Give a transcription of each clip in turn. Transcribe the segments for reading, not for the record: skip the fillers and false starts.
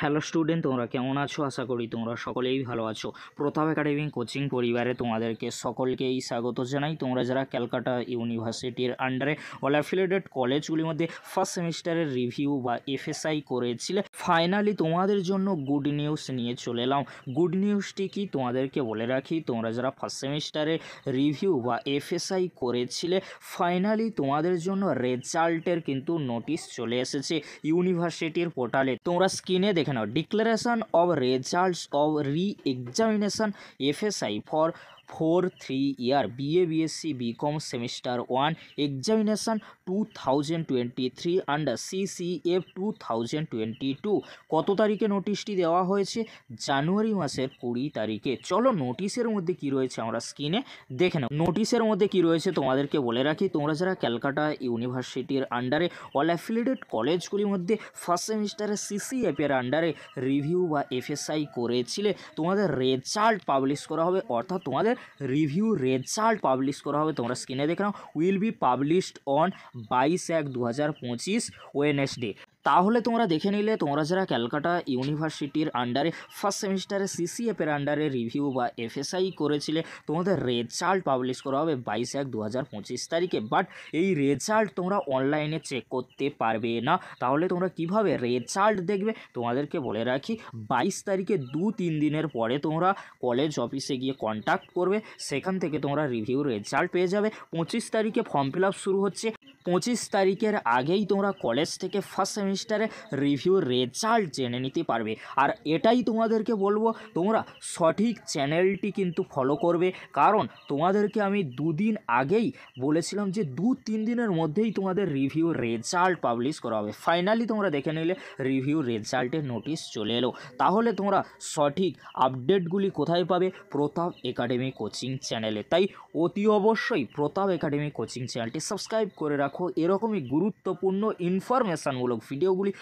Hello student, তোমরা কেমন আছো? আশা করি তোমরা সকলেই ভালো আছো। প্রতাপ একাডেমি কোচিং পরিবারে তোমাদেরকে সকলকেই স্বাগত জানাই। তোমরা যারা ক্যালকাটা ইউনিভার্সিটির আন্ডারে অল অ্যাফিলিয়েটেড কলেজগুলির মধ্যে ফার্স্ট সেমিস্টারের রিভিউ বা এফএসআই করেছিলে, ফাইনালি তোমাদের জন্য গুড নিউজ নিয়ে চলে এলাম। গুড নিউজটি কি তোমাদেরকে বলে রাখি, তোমরা যারা ফার্স্ট সেমিস্টারে রিভিউ বা এফএসআই করেছিলে, ফাইনালি তোমাদের জন্য রেজাল্টের কিন্তু নোটিশ চলে এসেছে ইউনিভার্সিটির পোর্টালে। তোমরা স্ক্রিনে দেখে নাও, declaration of results of reexamination FSI for 4-3 year BA BSc BCom semester 1 examination 2023 under CCF 2022। কত তারিখে নোটিশটি দেওয়া হয়েছে? জানুয়ারি মাসের 20 তারিখে। চলো নোটিশের মধ্যে কি রয়েছে আমরা স্ক্রিনে দেখে নাও। নোটিশের মধ্যে কি রয়েছে তোমাদেরকে বলে রাখি, তোমরা যারা ক্যালকাটা ইউনিভার্সিটির আন্ডারে অল অ্যাফিলিয়েটেড কলেজগুলির মধ্যে ফার্স্ট সেমিস্টারে সিসিএফ এর আন্ডারে রিভিউ বা এফএসআই করেছিলে, তোমাদের রেজাল্ট পাবলিশ করা হবে, অর্থাৎ তোমাদের রিভিউ রেজাল্ট পাবলিশ করা হবে। তোমরা স্ক্রিনে দেখে নাও, will be published on 22/1/2025 Wednesday. তাহলে তোমরা দেখে নিলে, তোমরা যারা ক্যালকাটা ইউনিভার্সিটির আন্ডারে ফার্স্ট সেমিস্টারে সিসিএফ এর আন্ডারে রিভিউ বা এফএসআই করেছিলে, তোমাদের রেজাল্ট পাবলিশ করা হবে 22/1/2025 তারিখে। বাট এই রেজাল্ট তোমরা অনলাইনে চেক করতে পারবে না। তাহলে তোমরা কিভাবে রেজাল্ট দেখবে? তোমাদেরকে বলে রাখি, 22 তারিখে 2-3 দিনের পরে তোমরা কলেজ অফিসে গিয়ে কন্ট্যাক্ট করবে, সেখান থেকে তোমরা রিভিউ রেজাল্ট পেয়ে যাবে। 25 তারিখে ফর্ম ফিল আপ শুরু হচ্ছে। 25 তারিখের আগেই তোমরা কলেজ থেকে ফার্স্ট সেমিস্টারে রিভিউ রেজাল্ট জেনে নিতে পারবে। আর এটাই তোমাদেরকে বলবো, তোমরা সঠিক চ্যানেলটি কিন্তু ফলো করবে, কারণ তোমাদেরকে আমি 2 দিন আগেই বলেছিলাম যে 2-3 দিনের মধ্যেই তোমাদের রিভিউ রেজাল্ট পাবলিশ করা হবে। ফাইনালি তোমরা দেখে নিলে রিভিউ রেজাল্টের নোটিশ চলে এলো। তাহলে তোমরা সঠিক আপডেটগুলি কোথায় পাবে? প্রতাপ একাডেমি কোচিং চ্যানেলে। তাই অতি অবশ্যই প্রতাপ একাডেমি কোচিং চ্যানেলটি সাবস্ক্রাইব করে রাখো। এরকমই গুরুত্বপূর্ণ ইনফরমেশানমূলক ভিডিওগুলি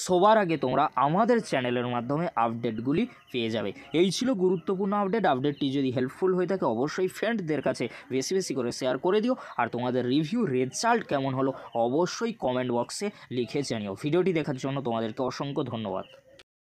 সবার আগে তোমরা আমাদের চ্যানেলের মাধ্যমে আপডেটগুলি পেয়ে যাবে। এই ছিল গুরুত্বপূর্ণ আপডেটটি যদি হেল্পফুল হয়ে থাকে, অবশ্যই ফ্রেন্ডদের কাছে বেশি বেশি করে শেয়ার করে দিও। আর তোমাদের রিভিউ রেজাল্ট কেমন হলো অবশ্যই কমেন্ট বক্সে লিখে জানিও। ভিডিওটি দেখার জন্য তোমাদেরকে অসংখ্য ধন্যবাদ।